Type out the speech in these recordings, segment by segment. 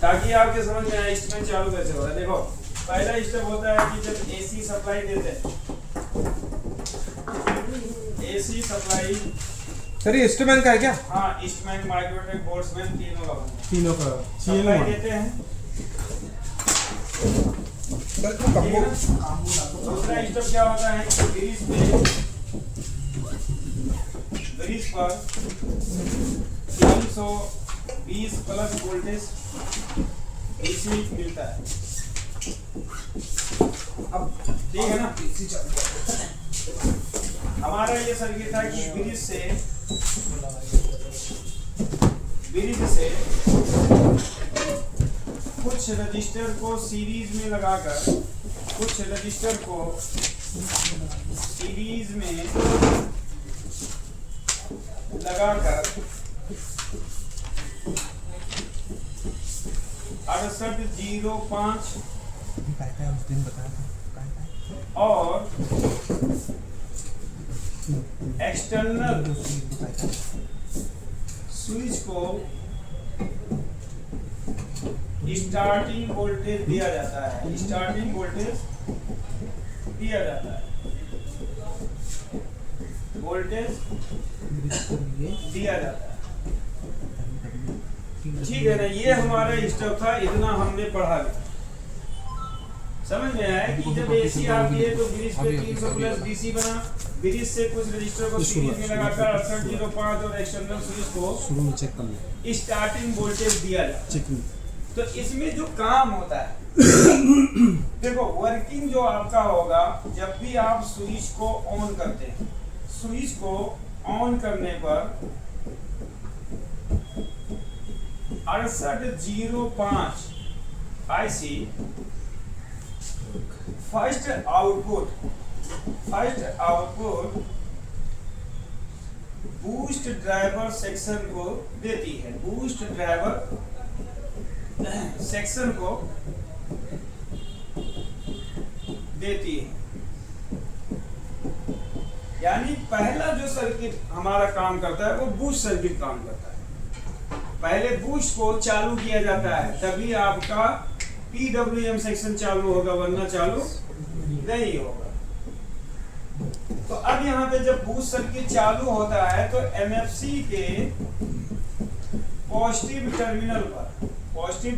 ताकि आपके समझ में आए इंस्ट्रूमेंट चालू कैसे होगा। देखो पहला स्टेप होता है कि जब एसी सप्लाई देते हैं, एसी सप्लाई। सर ये इंस्ट्रूमेंट का है क्या? हाँ, इंस्ट्रूमेंट, माइक्रोवेव, बोल्ट्जमैन, तीनों का सप्लाई देते हैं। दूसरा स्टेप क्या होता है कि ब्रिज पर 320 प्लस वोल्टेज एसी मिलता है। अब ठीक है ना, हमारा ये सर्किट था कि ब्रिज से कुछ रजिस्टर को सीरीज में लगाकर, कुछ रजिस्टर को सीरीज में लगाकर 6805 और एक्सटर्नल स्विच को स्टार्टिंग वोल्टेज दिया जाता है, स्टार्टिंग वोल्टेज दिया जाता है, वोल्टेज दिया जाता है। ठीक है ना, ये हमारा स्टेप था, इतना हमने पढ़ा भी। समझ में आया कि जब एसी आती है तो ब्रिज पे 300 प्लस डीसी बना, ब्रिज से कुछ रजिस्टर को सीरीज में लगाकर 6805 और एक्सटर्नल स्विच को शुरू में चेक कर लो, स्टार्टिंग वोल्टेज दिया जाता है। तो इसमें जो काम होता है देखो, वर्किंग जो आपका होगा, जब भी आप स्विच को ऑन करते हैं, स्विच को ऑन करने पर 6805 IC first output boost driver section को देती है, बूस्ट ड्राइवर सेक्शन को देती है। यानी पहला जो सर्किट हमारा काम करता है वो बूस्ट सर्किट काम करता है। पहले बूस्ट को चालू किया जाता है, तभी आपका PWM सेक्शन चालू होगा, वरना चालू नहीं होगा। तो अब यहाँ पे जब बूस्ट सर्किट चालू होता है तो MFC के पॉजिटिव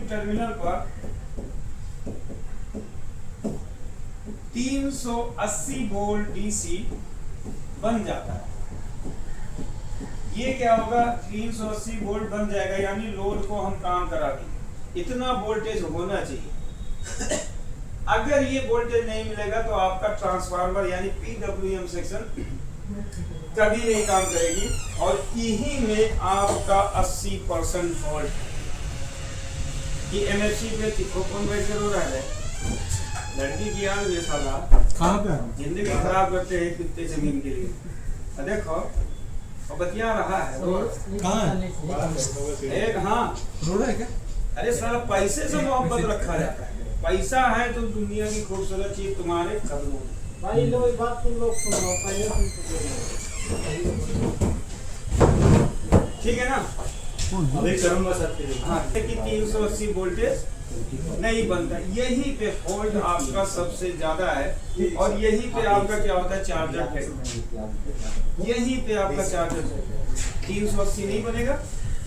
टर्मिनल पर 380 वोल्ट DC बन जाता है। ये क्या होगा, 380 वोल्ट बन जाएगा, यानी लोड को हम काम करा देंगे। इतना वोल्टेज होना चाहिए। अगर ये वोल्टेज नहीं मिलेगा तो आपका ट्रांसफार्मर यानी PWM सेक्शन कभी नहीं काम करेगी, और यही में आपका 80% फॉल्ट कि MFC पे कौन बैठ कर रो रहा है। लड़की की यार ये साला कहाँ पे जिंदगी खराब करते हैं कितने जमीन के लिए। देखो और बतिया रहा है, कहाँ है? एक हाँ रोड है क्या? अरे साला पैसे से मोहब्बत रखा जाता है, पैसा है तो दुनिया की खूबसूरत चीज तुम्हारे कदमों में। भाई लो एक बात तुम लोग सुनो, पहले ठीक है ना, अभी करूंगा सबके लिए। हाँ, कि 380 वोल्टेज नहीं बनता, यही पे फॉल्ट आपका सबसे ज्यादा है। और यही पे आपका क्या होता है, चार्जर फेल, यही पे आपका चार्जर फेल। 380 नहीं बनेगा,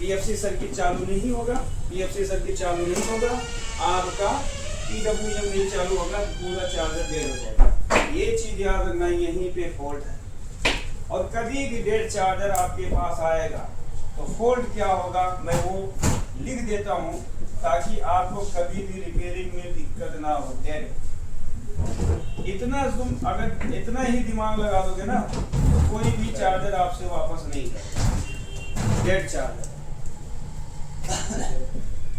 PFC सर्किट चालू नहीं होगा, PFC सर्किट चालू नहीं होगा, आपका PWM नहीं चालू होगा, पूरा चार्जर डेड हो जाएगा। ये चीज याद रखना, यहीं पे फॉल्ट है। और कभी भी डेड चार्जर आपके पास आएगा तो फॉल्ट क्या होगा मैं वो लिख देता हूँ, ताकि आपको कभी भी रिपेयरिंग में दिक्कत ना हो। इतना तुम अगर इतना ही दिमाग लगा दोगे ना, तो कोई भी चार्जर आपसे वापस नहीं करेगा, डेड चार्जर।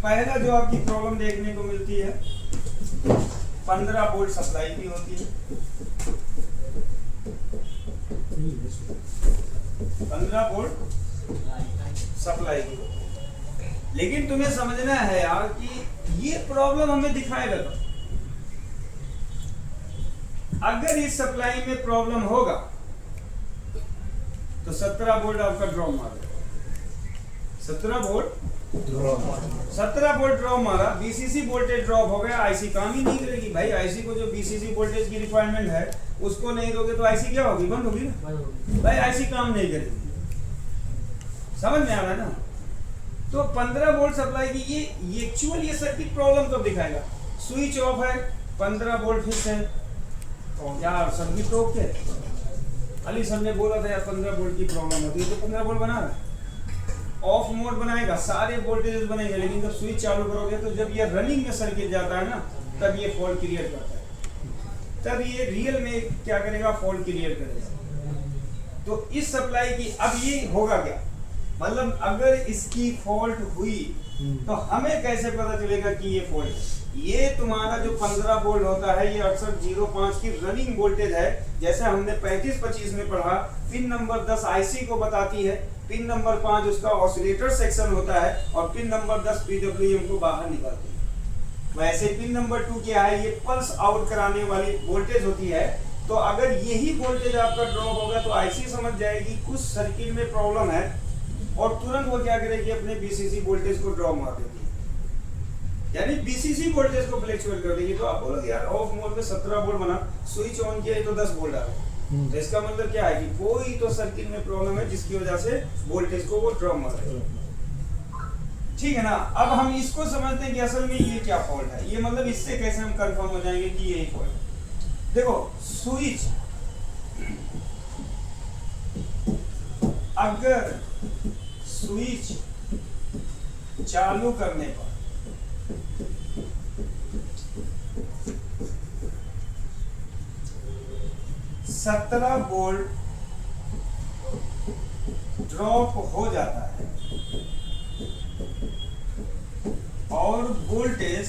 पहला जो आपकी प्रॉब्लम देखने को मिलती है, 15 वोल्ट सप्लाई की होती है, 15 वोल्ट सप्लाई की। लेकिन तुम्हें समझना है यार कि ये प्रॉब्लम हमें दिखाएगा तो, अगर इस सप्लाई में प्रॉब्लम होगा तो 17 वोल्ट आपका ड्रॉप मारेगा, 17 वोल्ट 17 वोल्ट ड्रॉप मारा, बीसीसी वोल्टेज ड्रॉप हो गया, आईसी काम ही नहीं करेगी भाई। आईसी को जो बीसीसी वोल्टेज की रिक्वायरमेंट है उसको नहीं दोगे तो आईसी क्या होगी, बंद होगी ना भाई, आईसी काम नहीं करेगी। समझ में आ रहा है ना। तो 15 वोल्ट सप्लाई की ये एक्चुअल ये सर्किट प्रॉब्लम कब दिखाएगा, स्विच ऑफ है 15 वोल्ट फिक्स है यार, सर्किट टोक के अली सर ने बोला था यार 15 वोल्ट की प्रॉब्लम होती है, तो 15 वोल्ट बना रहा है, ऑफ मोड बनाएगा, सारे वोल्टेजेस बनेंगे, लेकिन जब स्विच चालू करोगे तो जब ये रनिंग में सर्किट जाता है ना तब ये फॉल्ट क्रिएट करता है, तब ये रियल में क्या करेगा, फॉल्ट क्रिएट करेगा। तो इस सप्लाई की अब ये होगा क्या, मतलब अगर इसकी फॉल्ट हुई तो हमें कैसे पता चलेगा कि ये फॉल्ट है। ये तुम्हारा जो 15 वोल्ट होता है ये 6805 की रनिंग वोल्टेज है, जैसे हमने 3525 में पढ़ा, पिन नंबर 10 आईसी को बताती है, पिन नंबर 5 उसका ऑसिलेटर सेक्शन होता है और पिन नंबर 10 पीडब्ल्यूएम को बाहर निकालती है। वैसे पिन नंबर 2 क्या है, ये पल्स आउट कराने वाली वोल्टेज होती है। तो अगर यही वोल्टेज आपका ड्रॉप होगा तो आईसी समझ जाएगी कुछ सर्किट में प्रॉब्लम है और तुरंत वो क्या करेगी, अपने बीसीसी वोल्टेज को ड्रॉप मार देगी, यानी बीसीसी वोल्टेज को फ्लक्चुएट कर देगी। तो आप बोलोगे यार ऑफ मोड में 17 वोल्ट बना, स्विच ऑन किया तो 10 वोल्ट आ रहा है, तो इसका मतलब क्या है कि कोई तो सर्किट में प्रॉब्लम है जिसकी वजह से वोल्टेज को वो ड्रॉप मार रहा है। ठीक है ना। अब हम इसको समझते हैं कि असल में ये क्या फॉल्ट है, ये मतलब इससे कैसे हम कंफर्म हो जाएंगे कि यही फॉल्ट है। देखो स्विच अगर स्विच चालू करने पर सत्रह वोल्ट ड्रॉप हो जाता है और वोल्टेज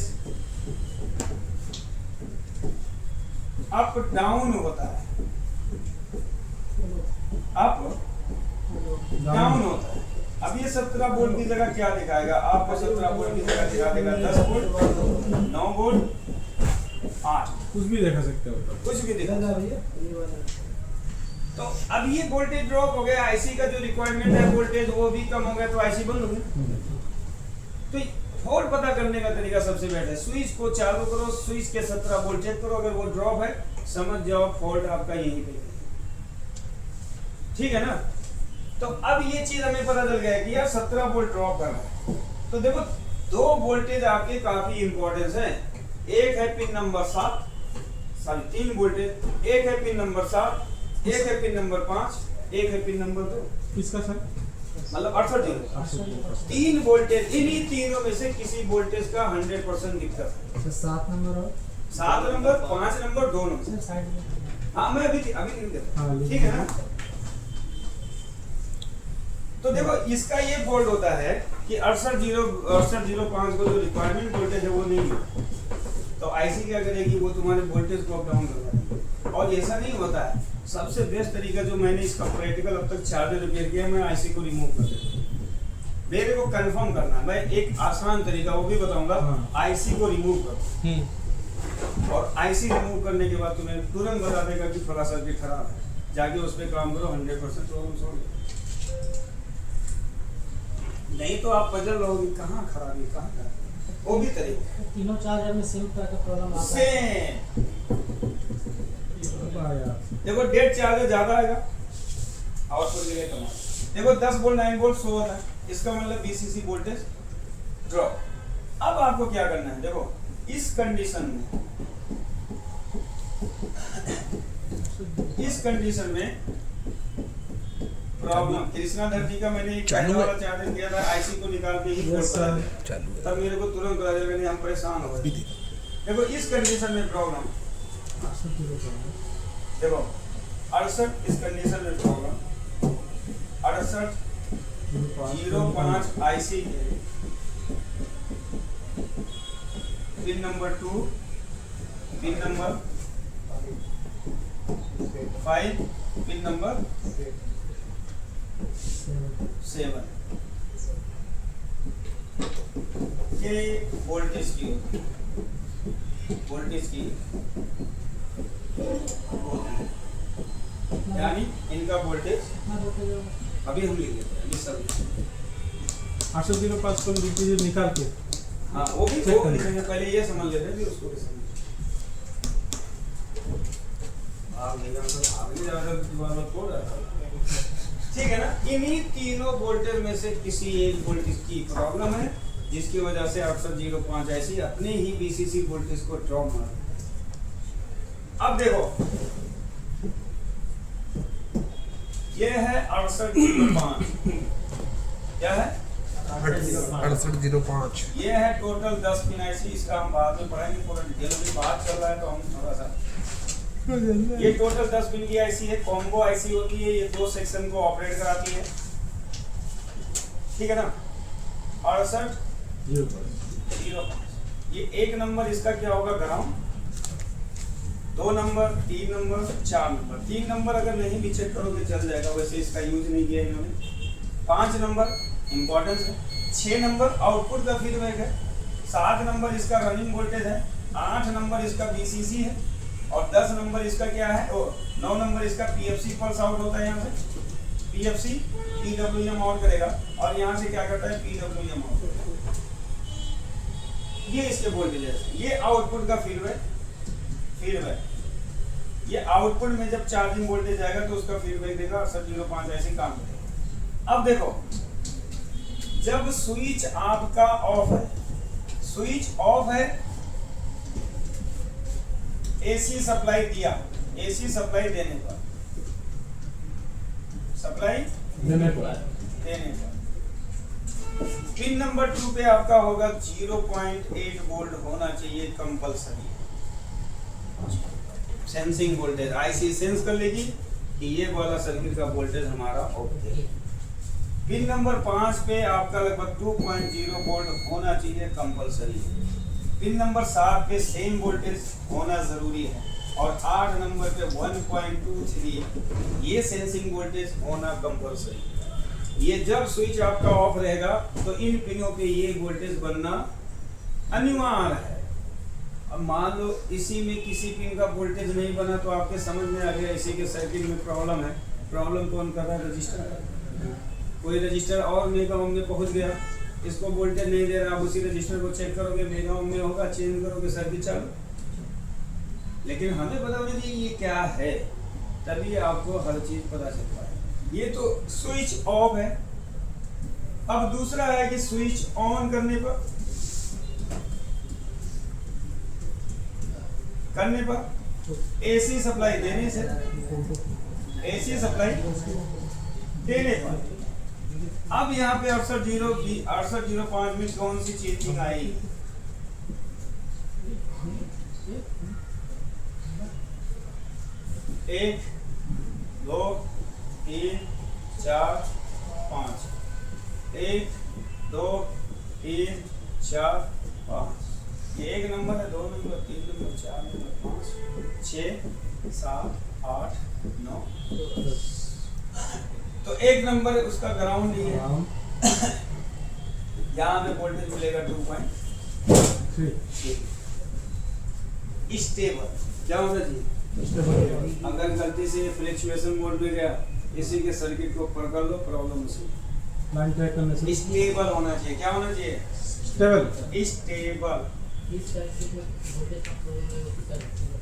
अप डाउन होता है, अप डाउन होता है। अब ये 17 वोल्ट की जगह क्या दिखाएगा आपको, 17 वोल्ट की जगह दिखा देगा 10 वोल्ट, 9 वोल्ट, 8, कुछ भी देखा सकते हो, कुछ भी दिखा। तो अब ये वोल्टेज ड्रॉप हो गया, आईसी का जो रिक्वायरमेंट है वोल्टेज वो भी कम हो गया, तो आईसी बंद हो गई। तो फॉल्ट पता करने का तरीका सबसे बेटर है, स्विच को चालू करो, स्विच के 17 वोल्ट चेक करो, अगर वो ड्रॉप है समझ जाओ फॉल्ट आपका यहीं पे। ठीक है ना। तो अब ये चीज हमें पता चल गया कि यार 17 वोल्ट ड्रॉप कर रहा है। तो देखो दो वोल्टेज आपके काफी इंपॉर्टेंस है, एक है पिन नंबर 7, सॉरी 3 वोल्टेज, एक है पिन नंबर 7, एक है पिन नंबर 5, एक है पिन नंबर 2। किसका सर, मतलब 68 3 वोल्टेज, इन्हीं तीनों में से किसी वोल्टेज का 100% दिक्कत है। 7 नंबर और 7 नंबर 5 नंबर दोनों। हाँ मैं अभी नहीं देता, ठीक है ना। तो देखो इसका ये फॉल्ट होता है कि 6805 को जो रिक्वायरमेंट वोल्टेज है वो नहीं है, तो आईसी क्या करेगी, वो तुम्हारे वोल्टेज को अप डाउन करवा देगी। और ऐसा नहीं होता है, सबसे बेस्ट तरीका जो मैंने इसका प्रैक्टिकल अब तक चार्जर रिपेयर किया, मैं आईसी को रिमूव कर देता हूं। मेरे को कंफर्म करना है, मैं एक आसान तरीका वो भी बताऊंगा। आईसी को रिमूव करो और आईसी रिमूव करने के बाद तुम्हें तुरंत बता देगा कि थोड़ा सर्किट खराब है, जाके उस पर काम करो, 100% प्रॉब्लम सॉल्व। नहीं तो आप पजल रहोगे कहाँ खराबी कहाँ खराबी, वो भी तरीका। तीनों चार्जर में सेम तरह का प्रॉब्लम आता है। सेम देखो डेड चार्जर ज्यादा आएगा आउटपुट के लिए कम आएगा। देखो 10 वोल्ट 9 वोल्ट शो होता है, इसका मतलब बीसीसी वोल्टेज ड्रॉप। अब आपको क्या करना है, देखो इस कंडीशन में प्रॉब्लम कृष्णा धरती का मैंने एक पहले वाला चार्जर किया था, आईसी को निकाल के ही फोल्ड कर दिया, तब मेरे को तुरंत पता चला, नहीं हम परेशान हो गए। देखो इस कंडीशन में प्रॉब्लम, देखो 68 इस कंडीशन में प्रॉब्लम 6805 आईसी के pin number 2, pin number 5, pin number 7 ये वोल्टेज की यानी इनका वोल्टेज अभी हम लिख लेते हैं, 805 को लिखिए निकाल के। हाँ वो भी चेक वो करिए। लिखेंगे, पहले ये समझ लेते हैं फिर उसको भी समझेंगे। आप नहीं जानते, आप नहीं जानते तो बार बार छोड़ रहा था। ठीक है ना, इन्हीं तीनों वोल्टेज में से किसी एक वोल्टेज की प्रॉब्लम है जिसकी वजह से 6805 ऐसी अपने ही बीसीसी वोल्टेज को ड्रॉप मार। अब देखो ये है 6805, क्या है 6805। ये है टोटल 10 पिन आईसी, इसका हम बाद में पढ़ेंगे, पूरा डिटेल में बात चल रहा है तो हम थोड़ा सा। ये टोटल 10 पिन की आईसी है, कॉम्बो आईसी होती है, ये 2 सेक्शन को ऑपरेट कराती है, ठीक है ना। 6805, ये 1 नंबर इसका क्या होगा ground, 2 number, 3 number, 4 number. 3 number अगर नहीं भी चेक करोगे चल जाएगा, वैसे इसका यूज नहीं किया इन्होंने। 5 नंबर इंपॉर्टेंस है, 6 नंबर आउटपुट का फीडबैक है, 7 नंबर इसका रनिंग वोल्टेज है, 8 नंबर इसका बीसीसी है और 10 नंबर इसका क्या है, 9 नंबर इसका पीएफसी पल्स आउट होता है। यहाँ से पीएफसी पीडब्ल्यूएम आउट करेगा और यहाँ से क्या करता है पीडब्ल्यूएम आउट। ये इसके वोल्टेज है, ये आउटपुट का फीडबैक। ये आउटपुट में जब चार्जिंग वोल्टेज आएगा तो उसका फीडबैक देगा 6805 ऐसे काम करेगा। अब देखो जब स्विच आपका ऑफ है, स्विच ऑफ है, एसी सप्लाई दिया, एसी सप्लाई देने पर, सप्लाई देने पर पिन नंबर 2 पे आपका होगा 0.8 वोल्ट होना चाहिए compulsory. Sensing voltage IC sense कर लेगी कि ये वाला सर्किट का वोल्टेज हमारा ऑफ है। पिन नंबर 5 पे आपका लगभग 2.0 वोल्ट होना चाहिए कंपलसरी। पिन नंबर 7 पे सेम वोल्टेज होना जरूरी है और 8 नंबर पे 1.23 ये सेंसिंग वोल्टेज होना कंपलसरी। ये जब स्विच आपका ऑफ रहेगा तो इन पिनों पे ये वोल्टेज बनना अनिवार्य है। अब मान लो इसी में किसी पिन का वोल्टेज नहीं बना तो आपके समझ में आ गया इसी के सर्किट में प्रॉब्लम है। प्रॉब्लम कौन कर रहा है, रजिस्टर। कोई रजिस्टर और मेगा ओम में पहुंच गया, इसको वोल्टेज नहीं दे रहा, आप उसी रजिस्टर को चेक करोगे मेगा ओम में होगा, चेंज करोगे सर्किट चालू। लेकिन हमें पता नहीं कि ये क्या है, तभी आपको हर चीज पता चल पाए। ये तो स्विच ऑफ है। अब दूसरा है कि स्विच ऑन करने पर एसी सप्लाई देने से, एसी सप्लाई देने पर अब यहाँ पे 6805 में कौन सी चेंजिंग आई, एक, दो, तीन, चार, पाँच, 1, 2, 3, 4, 5। ये 1 नंबर है, 2 नंबर, 3 नंबर, 4 नंबर, 5, 6, 7, 8, 9। तो 1 नंबर उसका ग्राउंड ही है, यहाँ हमें वोल्टेज मिलेगा 2.3 स्टेबल। क्या होना चाहिए, अगर गलती से फ्लक्चुएशन मोड में गया इसी के सर्किट को पकड़ लो, प्रॉब्लम से लाइन ट्रैक करने से स्टेबल होना चाहिए। क्या होना चाहिए, स्टेबल। स्टेबल,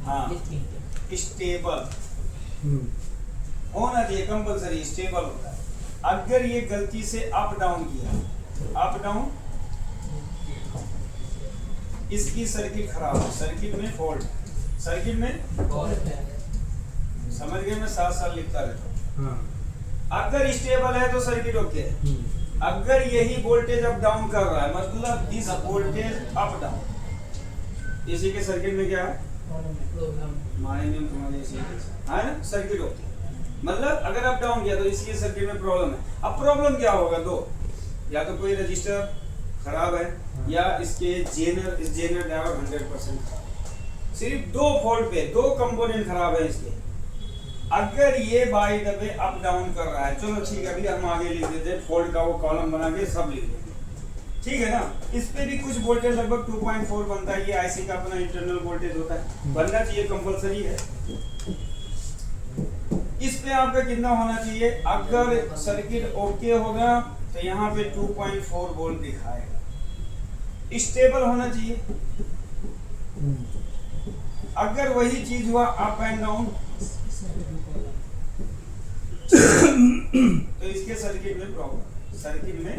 हाँ स्टेबल होना चाहिए, कंपलसरी स्टेबल होता है। अगर ये गलती से अप डाउन किया, अप डाउन, इसकी सर्किट खराब है, सर्किट में फॉल्ट, सर्किट में समझ गए, मैं 7 साल लिखता रहता हूँ। अगर स्टेबल है तो सर्किट ओके है। अगर यही वोल्टेज अप डाउन कर रहा है, मतलब दिस वोल्टेज अप डाउन, इसी के सर्किट में क्या है, मायने में तुम्हारे इसी है ना, सर्किट ओके। मतलब अगर अप डाउन किया तो इसके सर्किट में प्रॉब्लम है। अब प्रॉब्लम क्या होगा, दो, या तो कोई रजिस्टर खराब है या इसके जेनर, इस जेनर ड्राइवर 100% खराब। सिर्फ 2 फॉल्ट पे 2 कंपोनेंट खराब है इसके। अगर ये by the way up down कर रहा है, चलो ठीक है, अभी हम आगे लिख देते हैं, फॉल्ट का वो कॉलम बना के सब लिख देंगे, ठीक है ना। इस पे भी कुछ वोल्टेज लगभग 2.4 बनता है, ये आईसी का अपना इंटरनल वोल्टेज होता है, बनना चाहिए, कंपलसरी है। इस पे आपका कितना होना चाहिए, अगर सर्किट ओके होगा तो यहाँ पे 2.4 वोल्ट दिखाएगा। स्टेबल होना चाहिए। अगर वही चीज हुआ अप एंड डाउन तो इसके सर्किट में प्रॉब्लम। सर्किट में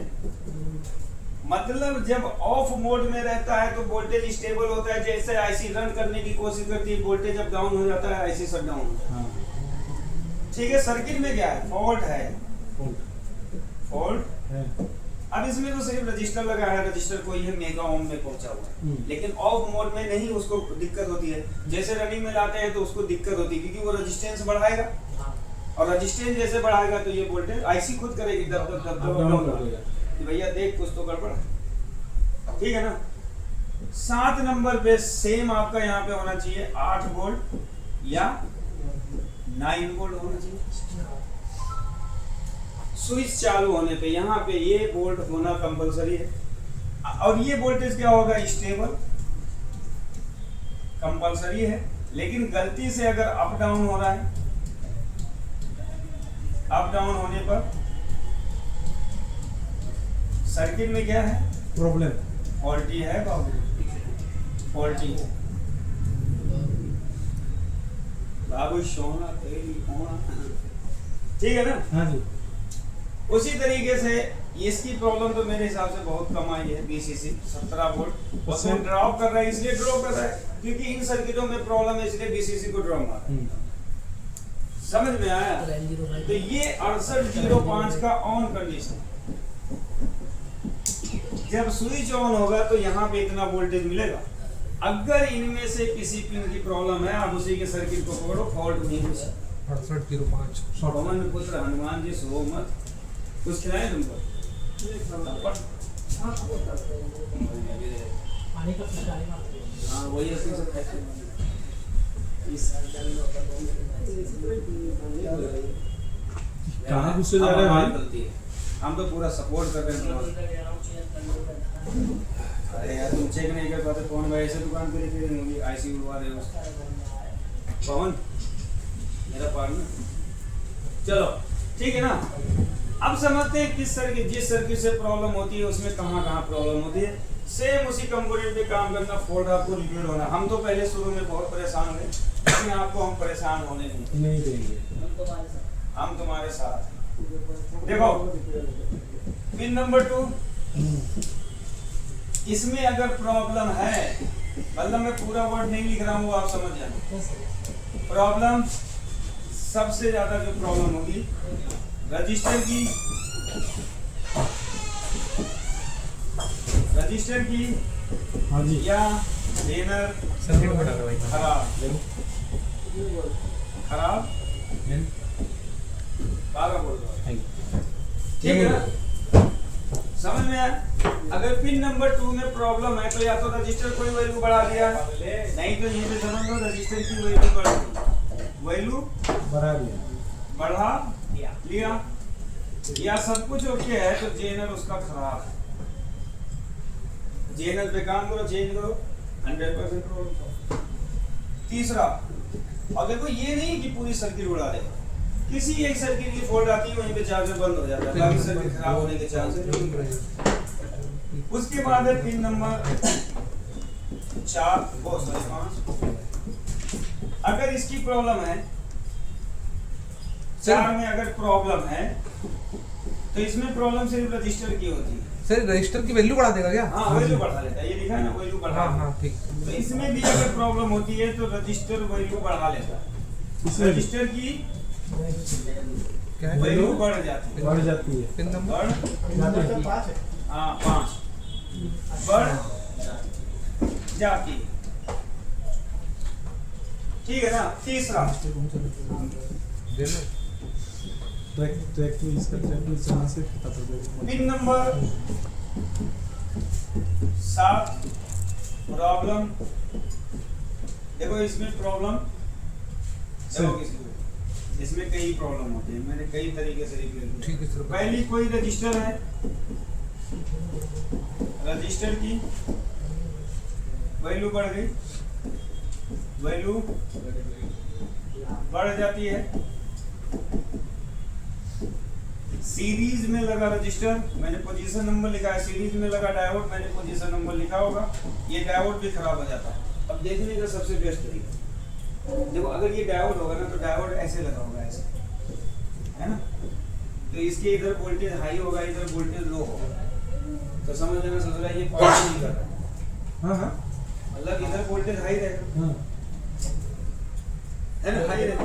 मतलब जब ऑफ मोड में रहता है तो वोल्टेज स्टेबल होता है। जैसे आईसी रन करने की कोशिश करती है, वोल्टेज जब डाउन हो जाता है आईसी शट डाउन होता है। ठीक है, सर्किट में क्या है? फॉल्ट है। फॉल्ट है। अब इसमें तो सिर्फ रजिस्टर लगा है, रजिस्टर कोई है मेगा ओम में पहुंचा हुआ है, लेकिन ऑफ मोड में नहीं, उसको दिक्कत होती है। जैसे रनिंग में लाते हैं तो उसको दिक्कत होती है क्योंकि वो रेजिस्टेंस बढ़ाएगा और रेजिस्टेंस जैसे बढ़ाएगा तो ये वोल्टेज आईसी खुद करेगी दब दब दब दब डाउन करेगा कि भैया देख कुछ तो गड़बड़ है। ठीक है ना। 7 नंबर पे सेम आपका यहाँ पे होना चाहिए 8 वोल्ट या 9 वोल्ट होना चाहिए। स्विच चालू होने पे यहाँ पे ये वोल्ट होना कंपलसरी है और ये वोल्टेज क्या होगा? स्टेबल कंपलसरी है। लेकिन गलती से अगर अप डाउन हो रहा है, अप डाउन होने पर सर्किट में क्या है? प्रॉब्लम फॉल्टी है बाबू, फॉल्टी है बाबू, सोना तेरी होना। ठीक है ना। हाँ जी। उसी तरीके से इसकी प्रॉब्लम तो मेरे हिसाब से बहुत कम आई है। बीसीसी 17 वोल्ट उसमें ड्रॉप कर रहा है, इसलिए ड्रॉप कर रहा है क्योंकि इन सर्किटों में प्रॉब्लम है, इसलिए बीसीसी को ड्रॉप मारा। समझ में आया? तो ये 6805 का ऑन कंडीशन, जब स्विच ऑन होगा तो यहाँ पे इतना वोल्टेज मिलेगा। अगर इनमें से किसी पिन की प्रॉब्लम है, आप उसी के सर्किट को पकड़ो, फॉल्ट नहीं हो सकता। 6805 पवन पुत्र हनुमान जी सो मत। कुछ खिलाए तुमको? पानी का पिचकारी मारते हैं। हाँ वही असली से खाते हैं। कहाँ गुस्से जा रहे हैं भाई? गलती है, हम तो पूरा सपोर्ट कर रहे हैं तुम्हारा। अरे यार तुम चेक नहीं कर पाते फोन भाई, ऐसे दुकान पे लेके होंगी आईसी उड़वा रहे हो। पवन मेरा पार्टनर। चलो ठीक है ना। अब समझते हैं किस सर्किट, जिस सर्किट से प्रॉब्लम होती है उसमें कहाँ कहाँ प्रॉब्लम होती है। सेम उसी कंपोनेंट पे काम करना, फॉल्ट आपको रिपेयर होना। हम तो पहले शुरू में बहुत परेशान हुए, लेकिन आपको हम परेशान होने नहीं देंगे। हम तुम्हारे साथ। देखो पिन नंबर 2, इसमें अगर प्रॉब्लम है, मतलब मैं पूरा वर्ड नहीं लिख रहा हूँ, वो आप समझ जाए। प्रॉब्लम सबसे ज्यादा जो प्रॉब्लम होगी रजिस्टर की, रजिस्टर की हाँ जी। या जेनर सर्किट बता दो भाई। खराब, खराब बारह बोल दो। ठीक है ना। समझ में आया? अगर पिन नंबर 2 में प्रॉब्लम है तो या तो रजिस्टर कोई वैल्यू बढ़ा दिया, नहीं तो यहीं पे समझ लो रजिस्टर की वैल्यू बढ़ गई, वैल्यू बढ़ा दिया, बढ़ा लिया, या सब कुछ ओके है तो जेनर उसका खराब है। जेनर पे काम करो, चेंज करो, 100% प्रॉब्लम। तीसरा, और देखो ये नहीं कि पूरी सर्किट उड़ा दे, किसी एक सर्किट की फॉल्ट आती है वहीं पे चार्जर बंद हो जाता है, बाकी सर्किट खराब होने के चांसेस नहीं। उसके बाद है पिन नंबर 4 वो सॉरी 5। अगर इसकी प्रॉब्लम है 4 में अगर प्रॉब्लम है तो इसमें प्रॉब्लम सिर्फ रजिस्टर की होती है। सर रजिस्टर की वैल्यू बढ़ा देगा क्या? हाँ वैल्यू बढ़ा लेता है, ये लिखा है ना वैल्यू बढ़ा। हाँ ठीक। तो इसमें भी अगर प्रॉब्लम होती है तो रजिस्टर वैल्यू बढ़ा लेता है, रजिस्टर की क्या है? वैल्यू बढ़ जाती है, बढ़ जाती है। पिन नंबर बढ़ हाँ 5 बढ़ जाती है। ठीक है ना। तीसरा ट्रैक में इसका ट्रैक में चलने से पता चलेगा। Pin number 7 problem. देखो इसमें प्रॉब्लम, देखो किसी को इसमें कई प्रॉब्लम होती है, मैंने कई तरीके से रिपेयर किया। ठीक है सर। पहली कोई रजिस्टर है, रजिस्टर की वैल्यू बढ़ गई, वैल्यू बढ़ जाती है। सीरीज में लगा रजिस्टर, मैंने पोजीशन नंबर लिखा है, सीरीज में लगा डायोड, मैंने पोजीशन नंबर लिखा होगा, ये डायोड भी खराब हो जाता है। अब देखने का सबसे बेस्ट तरीका देखो, अगर ये डायोड होगा ना तो डायोड ऐसे लगा होगा, ऐसे, है ना, तो इसके इधर वोल्टेज हाई होगा, इधर वोल्टेज लो होगा, तो समझ लेना सोच रहा है ये फॉल्ट नहीं कर रहा। हाँ मतलब इधर वोल्टेज हाई रहेगा, हाँ है ना, हाई रहेगा,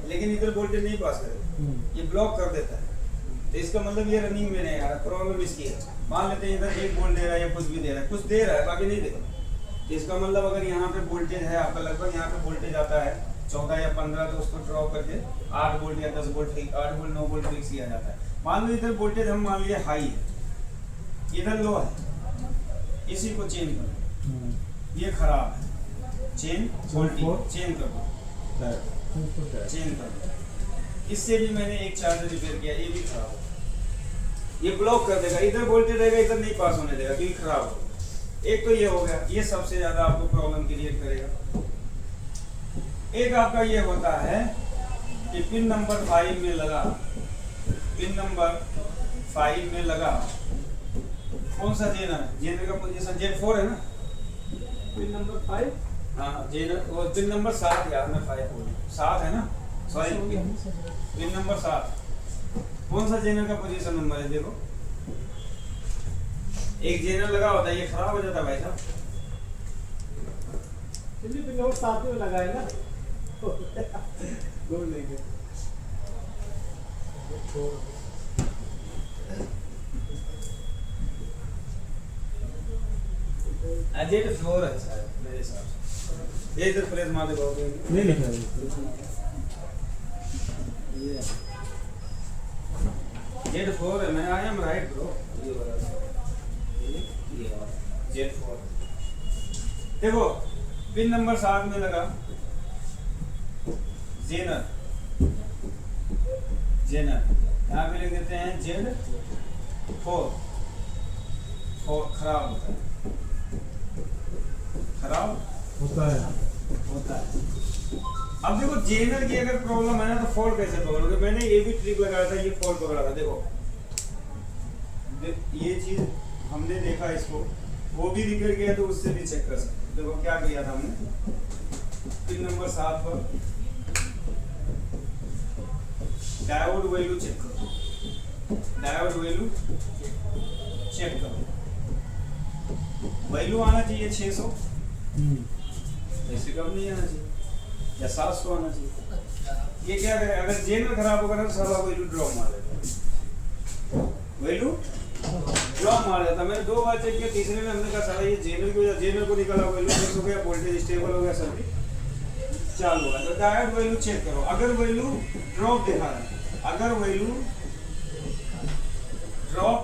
लेकिन इधर वोल्टेज नहीं पास करेगा, ये ब्लॉक कर देता है। तो इसका मतलब ये रनिंग में नहीं आ रहा, प्रॉब्लम इसकी है। मान लेते हैं इधर 1 वोल्ट दे रहा है या कुछ भी दे रहा है, कुछ दे रहा है बाकी नहीं दे रहा, तो इसका मतलब अगर यहाँ पे वोल्टेज है आपका, लगभग यहाँ पे वोल्टेज आता है 14 या 15, तो उसको ड्रॉप करके 8 वोल्ट या 10 वोल्ट, 8 वोल्ट 9 वोल्ट फिक्स किया जाता है। मान लो इधर वोल्टेज हम मान लिया हाई है, इधर लो है, इसी को चेंज करो, ये खराब है, चेंज चेंज कर दो, चेंज कर दो। इससे भी मैंने एक चार्जर रिपेयर किया, ये भी खराब हो, ये ब्लॉक कर देगा, इधर वोल्टेज रहेगा, इधर नहीं पास होने देगा क्योंकि खराब हो। एक तो ये हो गया, ये सबसे ज्यादा आपको प्रॉब्लम क्रिएट करेगा। एक आपका ये होता है कि पिन नंबर 5 में लगा, पिन नंबर 5 में लगा, कौन सा जेनर है, जेनर का पोजीशन Z4 है ना, पिन नंबर 5, हाँ जेनर, और पिन नंबर 7 यार, मैं 5 बोल 7 है ना, सॉरी पिन नंबर 7, कौन सा जेनर का पोजीशन नंबर है देखो, एक जेनर लगा होता है, ये खराब हो जाता है भाई साहब। पिन नंबर 7 में लगा है ना, गोल लेंगे Z4 है शायद मेरे हिसाब से, ये इधर प्रेस मार दे बहुत नहीं लिखा है ये Z4 है, मैं आई एम राइट ब्रो, ये वाला Z4 देखो, पिन नंबर 7 में लगा जेनर, जेनर यहाँ पे लिख देते हैं Z4, खराब होता है, खराब होता है। अब देखो जेनर की अगर प्रॉब्लम है ना तो फॉल्ट कैसे पकड़ोगे, मैंने ये भी ट्रिक लगाया था, ये फॉल्ट पकड़ा था। देखो ये चीज हमने देखा, इसको वो भी रिपेयर किया तो उससे भी चेक कर सकते। देखो क्या किया था हमने, पिन नंबर 7 पर डायोड वैल्यू चेक करो, डायोड वैल्यू चेक करो, वैल्यू आना चाहिए 600, ऐसे कम नहीं आना चाहिए, या 700 आना चाहिए। ये क्या करे, अगर जेनर खराब होगा ना तो सारा वैल्यू ड्रॉप मार देता, वैल्यू ड्रॉप मार देता। मैंने 2 बार चेक किया, तीसरे में हमने कहा सारा ये जेनर की वजह, जेनर को निकाला, वैल्यू फिक्स हो गया, वोल्टेज स्टेबल हो गया, सब चालू होगा। तो डायोड वैल्यू चेक करो, अगर वैल्यू ड्रॉप दिखा रहा है, अगर वैल्यू ड्रॉप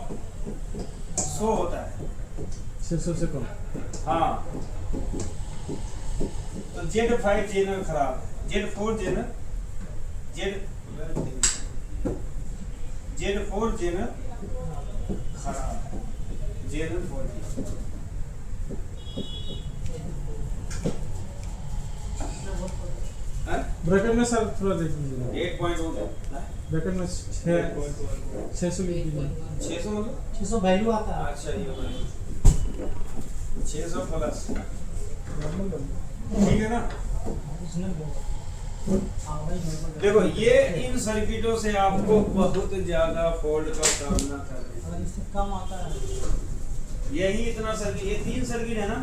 शो होता है 600 से कम, हाँ, तो Z5 जेनर खराब है, Z4 जेनर, Z4 जेनर खराब है, जेनर 4 ब्रैकेट में सर थोड़ा देख लीजिए, 8.1 ब्रैकेट में 600 लिख दीजिए, 600 मतलब 600 वैल्यू आता है। अच्छा ये 600 प्लस ठीक है ना। देखो ये इन सर्किटों से आपको बहुत ज्यादा फॉल्ट का सामना करना है, इससे कम आता है। यही इतना सर्किट, ये 3 सर्किट है ना,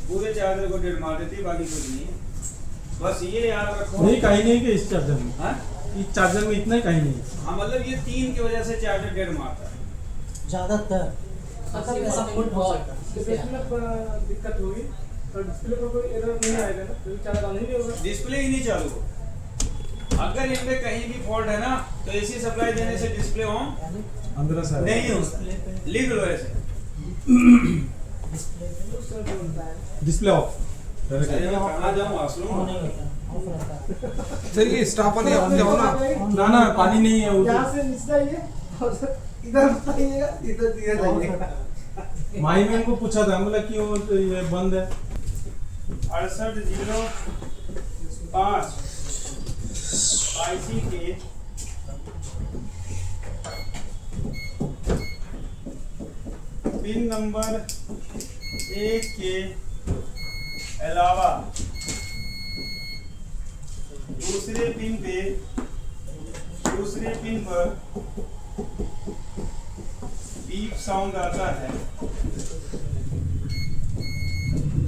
पूरे चार्जर को डेड मार देती है, बाकी कुछ नहीं है। बस ये याद रखो, नहीं कहीं नहीं कि इस चार्जर में, हाँ इस चार्जर में इतना ही कहीं नहीं। हाँ, मतलब ये 3 की वजह से चार्जर डेड मारता है ज्यादातर मतलब ऐसा फुल हो सकता है। दिक्कत होगी तो डिस्प्ले पर कोई एरर नहीं आएगा ना, तो चार्ज ऑन ही नहीं होगा, डिस्प्ले ही नहीं चालू हो। अगर इनमें कहीं भी फॉल्ट है ना तो एसी सप्लाई देने से डिस्प्ले ऑन अंदर से नहीं होता, लिख लो ऐसे, डिस्प्ले ऑफ। अरे मैं कहाँ जाऊँ आसलूँ, सर ये स्टॉप वाले आप जाओ ना, ना पानी नहीं है वो, यहाँ से नीचे जाइए और इधर बताइएगा, इधर दिया जाइए। माई मैन को पूछा था, बोला क्यों तो ये बंद है। 6805 IC के पिन नंबर 1 के अलावा दूसरे पिन पर बीप साउंड आता है,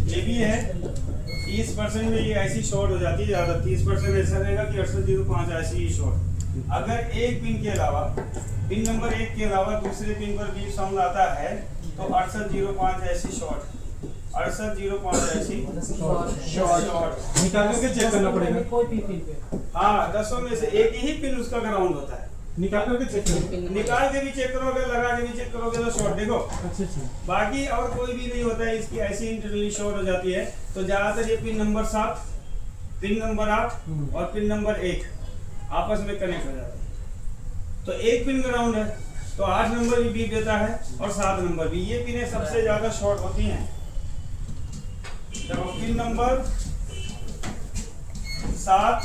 ये भी है 30% में ये ऐसी शॉर्ट हो जाती है ज्यादा, 30% ऐसा रहेगा कि 6805 ऐसी ही शॉर्ट। अगर एक पिन के अलावा, पिन नंबर 1 के अलावा दूसरे पिन पर बीप साउंड आता है तो 6805 ऐसी शॉर्ट, 6805 ऐसी शॉर्ट निकाल के चेक करना पड़ेगा। कोई भी पिन पे। हाँ, 10 में से एक ही पिन उसका ग्राउंड होता है। निकाल के चेक करना। निकाल के भी चेक करोगे, लगा के भी चेक करोगे तो शॉर्ट देखो। अच्छा। बाकी और कोई भी नहीं होता है, इसकी ऐसी इंटरनली शॉर्ट हो जाती है। तो ज्यादातर ये पिन नंबर 7, पिन नंबर 8 और पिन नंबर 1 आपस में कनेक्ट हो जाते हैं। तो एक पिन ग्राउंड है तो 8 नंबर भी बीप देता है और 7 नंबर भी। ये पिनें सबसे ज्यादा शॉर्ट होती हैं। देखो पिन नंबर 7,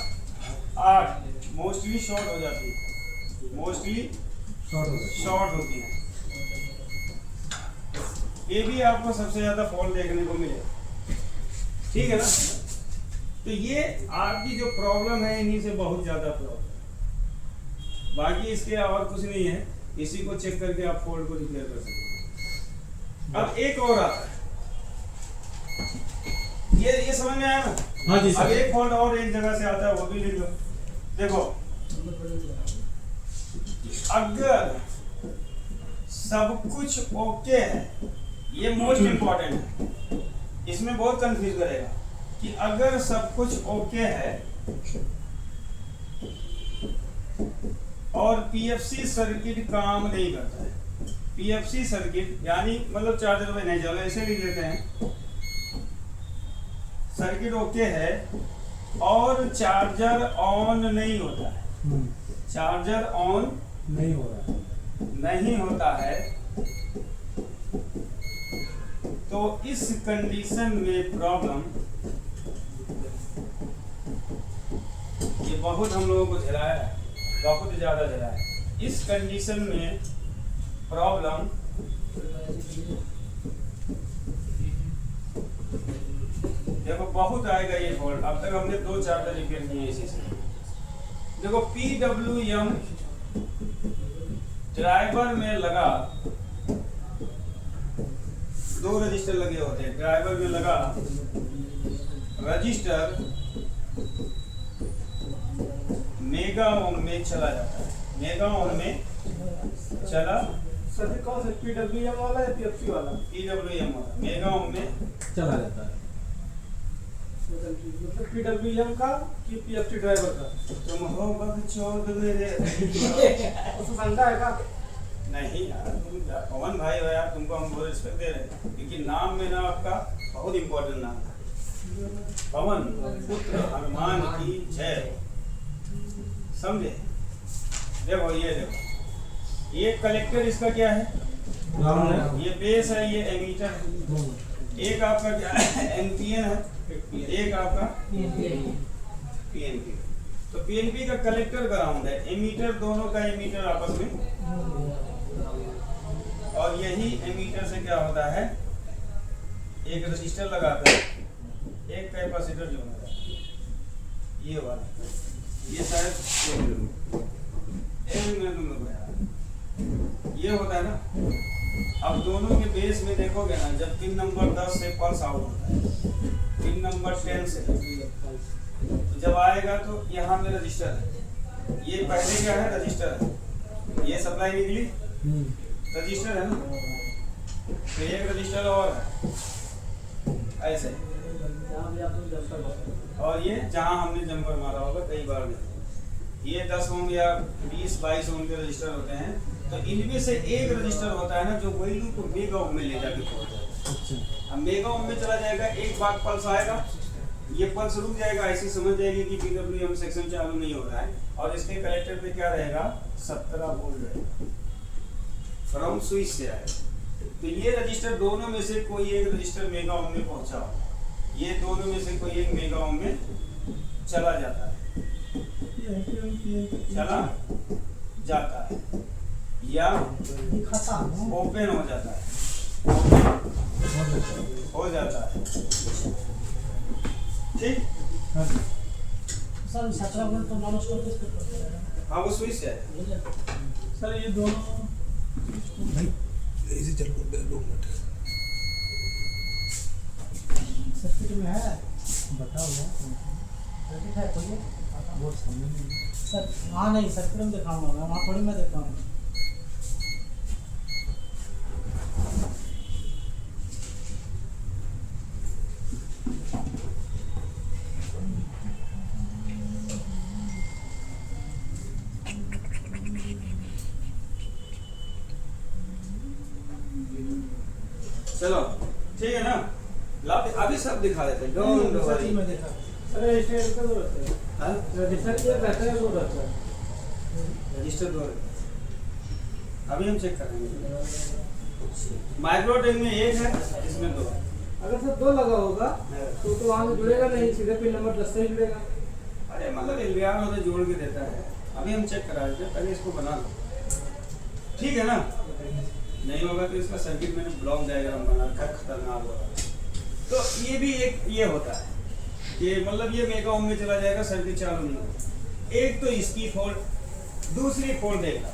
8 मोस्टली शॉर्ट हो जाती है, मोस्टली शॉर्ट होती है। ये भी आपको सबसे ज्यादा फॉल्ट देखने को मिलेगा, ठीक है ना। तो ये आपकी जो प्रॉब्लम है इन्हीं से बहुत ज्यादा प्रॉब्लम, बाकी इसके और कुछ नहीं है। इसी को चेक करके आप फॉल्ट को रिपेयर कर सकते हैं। अब एक और आता है, ये समझ में आया ना? हाँ जी अब सर। एक फॉल्ट और एक जगह से आता है, वो भी लिख लो। देखो अगर सब कुछ ओके है, ये मोस्ट इंपॉर्टेंट है, इसमें बहुत कंफ्यूज करेगा कि अगर सब कुछ ओके है और पीएफसी सर्किट काम नहीं करता है, पीएफसी सर्किट यानी मतलब चार्जर में नहीं चला, ऐसे लिख लेते हैं। सर्किट ओके है और चार्जर ऑन नहीं होता है, चार्जर ऑन नहीं हो रहा है। नहीं होता है, तो इस कंडीशन में प्रॉब्लम, ये बहुत हम लोगों को झेलाया है, बहुत ज्यादा झेलाया है। इस कंडीशन में प्रॉब्लम देखो बहुत आएगा ये फॉल्ट। अब तक हमने 2 चार्जर रिपेयर किए इसी से। देखो PWM ड्राइवर में लगा, 2 रजिस्टर लगे होते हैं। ड्राइवर में लगा रजिस्टर मेगा ओम में चला जाता है, मेगा ओम में चला। सभी कौन से PWM वाला या PFC वाला? PWM वाला मेगा ओम में चला जाता है। मतलब PWM का कि PFC ड्राइवर का? तुम हो बकचोद मेरे उसमें शंका है का? नहीं यार, तुम पवन भाई हो यार, तुमको हम बहुत रिस्पेक्ट दे रहे हैं, क्योंकि नाम में ना आपका बहुत इंपॉर्टेंट नाम है, पवन पुत्र हनुमान की जय, समझे। देखो ये देखो, ये कलेक्टर इसका क्या है, ग्राउंड है। ये बेस है, ये एमीटर है। एक आपका क्या है, एनपीएन है, एक आपका पीएनपी। तो पीएनपी का कलेक्टर ग्राउंड है, एमीटर दोनों का एमीटर आपस में, और यही एमीटर से क्या होता है, एक रजिस्टर लगाता है, एक कैपेसिटर जो है ये वाला, ये शायद ये होता है ना। अब दोनों के बेस में देखोगे ना, जब पिन नंबर 10 से पल्स आउट होता है, पिन नंबर 10 से तो जब आएगा तो यहाँ में रजिस्टर है, ये पहले क्या है, रजिस्टर है, ये सप्लाई निकली, रजिस्टर है ना, तो एक रजिस्टर और है ऐसे, और ये जहाँ हमने जंपर मारा होगा कई बार में, ये 10 ओम या 20-22 ओम के रजिस्टर होते हैं। तो इनमें से एक रजिस्टर होता है ना जो वैल्यू को मेगा ओम में ले जाके पहुंच जाता है। अब मेगा ओम में चला जाएगा, एक बार पल्स आएगा, ये पल्स रुक जाएगा, ऐसी समझ जाएगी कि PWM सेक्शन चालू नहीं हो रहा है, और इसके कलेक्टर पे क्या रहेगा, 17 वोल्ट रहेगा, फ्रॉम स्विच से आएगा। तो ये रजिस्टर दोनों में से कोई एक रजिस्टर मेगा ओम में पहुंचा हो, ये दोनों में से कोई एक मेगा ओम में चला जाता है, चला जाता है या ओपन हो जाता है। हो जाता है। ठीक, हाँ सर 17 वोल्ट तो नॉन स्टॉप किस पे पड़ता है? हाँ वो स्विच है। सर ये दोनों इसी चल 2 मिनट। सर्किट में है बताओ यार सर्किट है खोलिए वो समझ नहीं सर। हाँ नहीं सर्किट में दिखाऊंगा मैं, वहाँ थोड़ी मैं देखता हूँ। चलो ठीक है ना, लाओ अभी सब दिखा देते हैं। Don't worry. में देखा सर रजिस्टर का दो रहता है, हाँ रजिस्टर ये रहता है वो रहता है। रजिस्टर दो, अभी हम चेक करेंगे। माइक्रोटेक में एक है, इसमें 2 है। अगर सर 2 लगा होगा तो वहाँ से जुड़ेगा नहीं, सीधे पिन नंबर 10 से ही जुड़ेगा। अरे मतलब एलवीआर होता जोड़ के देता है। अभी हम चेक करा देते हैं, पहले इसको बना लो, ठीक है ना। नहीं होगा तो इसका सर्किट मैंने ब्लॉक डायग्राम बना रखा है, खतरनाक होगा। तो ये भी एक ये होता है कि मतलब ये मेगा ओम में चला जाएगा, सर्किट चालू नहीं होगा। एक तो इसकी फॉल्ट, दूसरी फॉल्ट देखना।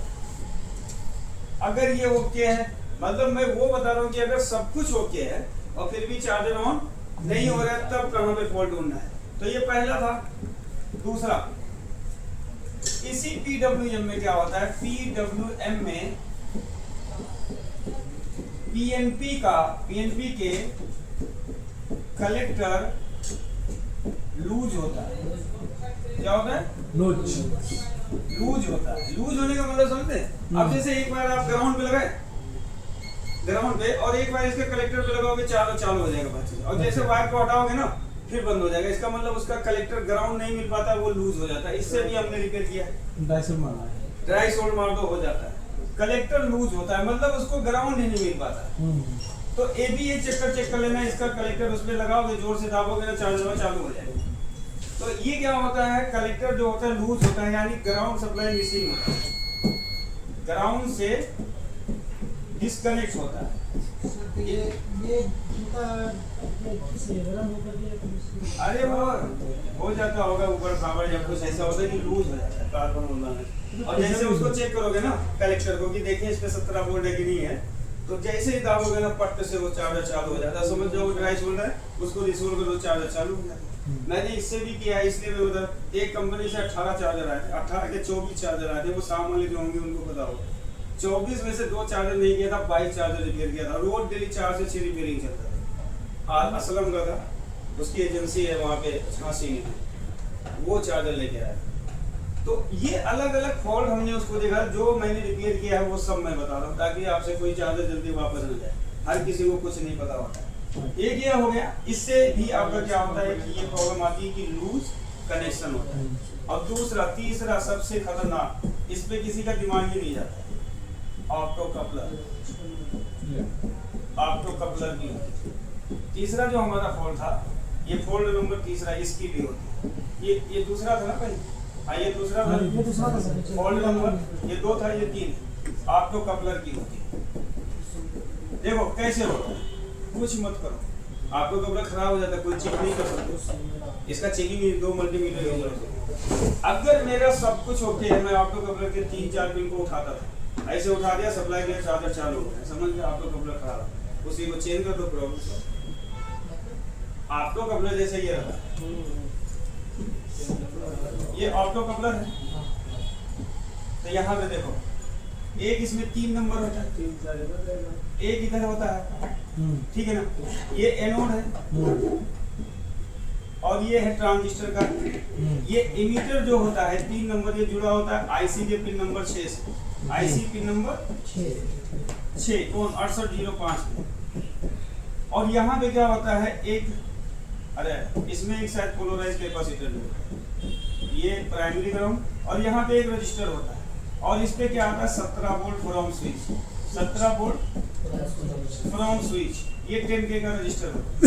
अगर ये ओके है, मतलब मैं वो बता रहा हूँ कि अगर सब कुछ ओके है और फिर भी चार्जर ऑन नहीं हो रहा है, तब कहाँ पे फॉल्ट ढूंढना है। तो ये पहला था। दूसरा, इसी PWM में क्या होता है, PWM में PNP के कलेक्टर लूज होता है। क्या होता है? लूज होता है। लूज होने का मतलब समझते हैं? अब जैसे एक बार आप ग्राउंड पे लगाए, ग्राउंड पे, और एक बार इसके कलेक्टर पे लगाओगे, चालू हो जाएगा बात। और जैसे वायर को हटाओगे ना, फिर बंद हो जाएगा। इसका मतलब उसका कलेक्टर ग्राउंड नहीं मिल पाता, वो लूज हो जाता है। इससे भी हमने रिपेयर किया है, डाइसर मारना है। ड्राई सोल्ड मार दो, हो जाता है। कलेक्टर लूज होता है, मतलब उसको ग्राउंड ही नहीं मिल पाता। तो ये भी ये चेक कर लेना, इसका कलेक्टर उस पे लगाओगे, जोर से दाबोगे ना, चार्जर चालू हो जाएगा। तो ये क्या होता है, कलेक्टर जो होता है लूज होता है, यानी ग्राउंड सप्लाई मिसिंग होता है, ग्राउंड से डिस्कनेक्ट होता है। ये जूता से गरम होकर के अरे वो हो जाता होगा ऊपर खाबर, जब कुछ ऐसा होता है कि लूज हो जाता है कार्बन में। और जैसे उसको चेक करोगे ना कलेक्टर को कि देखिए इस पे 17 वोल्ट है कि नहीं है, तो जैसे ही दाबोगे ना, पट से वो चार्जर चालू हो जाता है। समझ जाओ ड्राई सोल्डर है, उसको रिसोल्व कर दो, चार्जर चालू हो जाता है। मैंने इससे भी किया, इसलिए मैं उधर एक कंपनी से 18 चार्जर आए थे, 18 के 24 चार्जर आए थे। वो शाम वाले जो होंगे उनको पता होगा। 24 में से 2 चार्जर नहीं किया था, 22 चार्जर रिपेयर किया था। रोज डेली 4 से 6 रिपेयरिंग चलता था। आज असलम का था, उसकी एजेंसी है वहाँ पे झांसी में, वो चार्जर लेके आया। तो ये अलग अलग फॉल्ट हमने उसको देखा, जो मैंने रिपेयर किया है वो सब मैं बता रहा हूँ, ताकि आपसे कोई चार्जर जल्दी वापस न जाए। हर किसी को कुछ नहीं पता होता है। एक ये हो गया। इससे भी आपका क्या होता है कि ये प्रॉब्लम आती है कि लूज कनेक्शन होता है। और दूसरा, तीसरा सबसे खतरनाक, इस पे किसी का दिमाग ही नहीं जाता, ऑप्टो कपलर की होती है। तीसरा जो हमारा फॉल्ट था, ये फॉल्ट नंबर तीसरा, इसकी भी होती है। ये दूसरा था ना भाई, हाँ ये दूसरा था। ये दूसरा था सर। फॉल्ट नंबर ये 2 था, ये 3 है। ऑप्टो कपलर की होती है। देखो कैसे होता है, कुछ मत करो, ऑप्टो कपलर खराब हो जाता है, कोई चेक नहीं कर सकते। इसका चेकिंग 2 मल्टीमीटर की जरूरत है। अगर मेरा सब कुछ ओके है, मैं ऑप्टो कपलर के 3-4 पिन को उठाता था, ऐसे उठा दिया, सप्लाई किया, चार्जर चालू हो गया, समझ गया ऑप्टो कपलर खराब है, उसी को चेंज कर दो, प्रॉब्लम। ऑप्टो कपलर जैसे ये रहा, ये ऑप्टो कपलर है। तो यहाँ पे देखो, एक इसमें 3 नंबर होता है, एक इधर होता है, ठीक है ना। ये एनोड है और ये है ट्रांजिस्टर का। ये इमीटर जो होता है 3 नंबर, ये जुड़ा होता है आईसी के पिन नंबर 6 से। आईसी पिन नंबर 6 कौन 6805 में। और यहाँ पे क्या होता है, एक अरे इसमें एक शायद पोलराइज कैपेसिटर है, ये प्राइमरी ग्राउंड, और यहाँ पे एक रजिस्टर होता है। और इस पे क्या आता है, 17 volt from switch, 17 volt from switch, ये 10K का रजिस्टर होता है।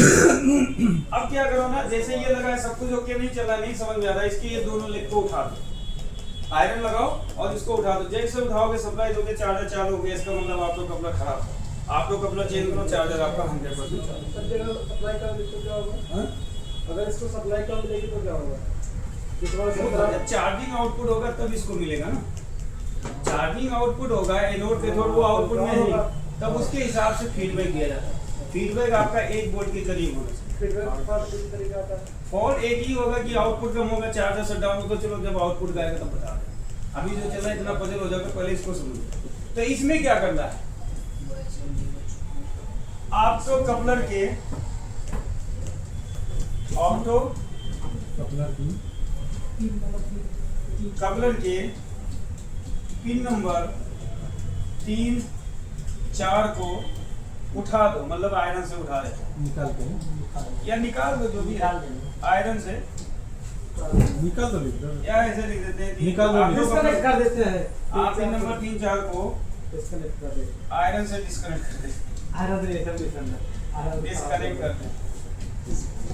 अब क्या करो ना, जैसे ये लगा है, सब कुछ ओके नहीं चला, नहीं समझ में आ रहा, इसके ये दोनों लेग को उठा दो, आयरन लगाओ और इसको उठा दो। जैसे उठाओगे, सप्लाई दोगे, चार्जर चालू हो गया, इसका मतलब आपको कपड़ा खराब है। आप लोग कपड़ा चेंज करो, चार्जर आपका 100% चार्ज। सर जगह सप्लाई कम तो क्या होगा? हाँ? अगर इसको सप्लाई कम मिलेगी तो क्या होगा? इस बार जब चार्जिंग आउटपुट होगा तब इसको मिलेगा ना। चार्जिंग आउटपुट होगा एनोड कैथोड, वो आउटपुट में ही, तब उसके हिसाब से फीडबैक दिया जाता है। फीडबैक आपका 1 वोल्ट के करीब होना चाहिए। फीडबैक फॉल्ट किस तरीके आता है? फॉल्ट एक ही होगा कि आउटपुट कम होगा, चार्जर शट डाउन होगा। चलो जब आउटपुट आएगा तब बता दें। अभी जो चल रहा है इतना पजल हो जाएगा, पहले इसको समझो। तो इसमें क्या करना है, आपको कपलर के ऑप्टो कपलर के पिन नंबर 3, 4 को उठा दो, मतलब आयरन से उठा देते निकाल के या निकाल दो, जो भी है आयरन से, निकाल दो लिख दो। या ऐसे लिख देते हैं कि निकाल दो, आप लोग डिस्कनेक्ट कर देते हैं। आप पिन नंबर 3, 4 को डिस्कनेक्ट कर देते हैं। आयरन से डिस्कनेक्ट कर दें, आयरन से सब डिस्कनेक्ट कर दें।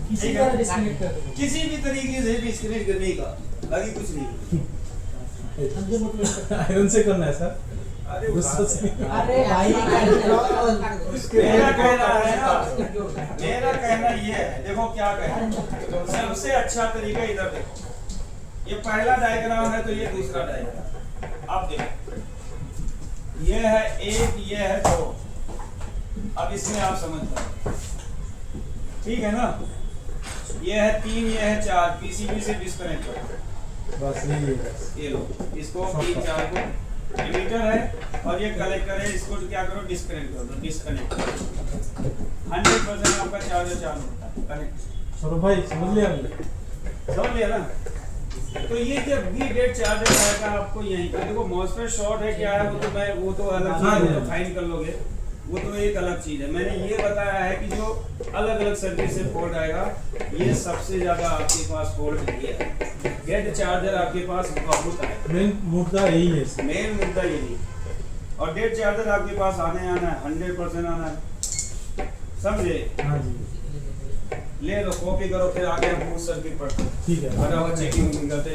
किसी ठीक तरह है? डिस्कनेक्ट कर दो। किसी भी तरीके से डिस्कनेक्ट करने का, बाकी कुछ नहीं। समझे मतलब? आयरन से करना है सर, अरे गुस्सा से। अरे भाई मेरा कहना है ना, मेरा कहना ये है, देखो क्या कहना, सबसे अच्छा तरीका इधर देखो। ये पहला डायग्राम है तो ये दूसरा डायग्राम। अब देखो, ये है 1, ये है 2। अब इसमें आप समझ लो, ठीक है ना। ये है 3, ये है 4, पीसीबी से डिस्कनेक्ट करो। बस यही है। ये लो, इसको 3, 4 को एमीटर है और ये कलेक्टर है, इसको क्या करो, डिस्कनेक्ट कर दो। डिस्कनेक्ट 100% आपका चार्जर चालू होता है। कनेक्ट सौरभ भाई समझ लिया हमने। समझ लिया ना। तो ये जब भी डेड चार्जर आएगा आपको यहीं पर देखो, मॉसफेट शॉर्ट है क्या है, वो तो अलग चीज है, तो फाइन कर लोगे, वो तो एक अलग चीज है। मैंने ये बताया है कि जो अलग अलग सर्किट से फॉल्ट आएगा, ये सबसे ज्यादा आपके पास फॉल्ट ये है। डेड चार्जर आपके पास बहुत आएगा, मेन मुद्दा यही है इसमें। मेन मुद्दा यही है। और डेड चार्जर आपके पास आना है 100% आना है, समझे? हाँ जी ले लो, कॉपी करो, फिर आगे हम सर्किट पढ़ते हैं। ठीक है। फटाफट चेकिंग करते हैं।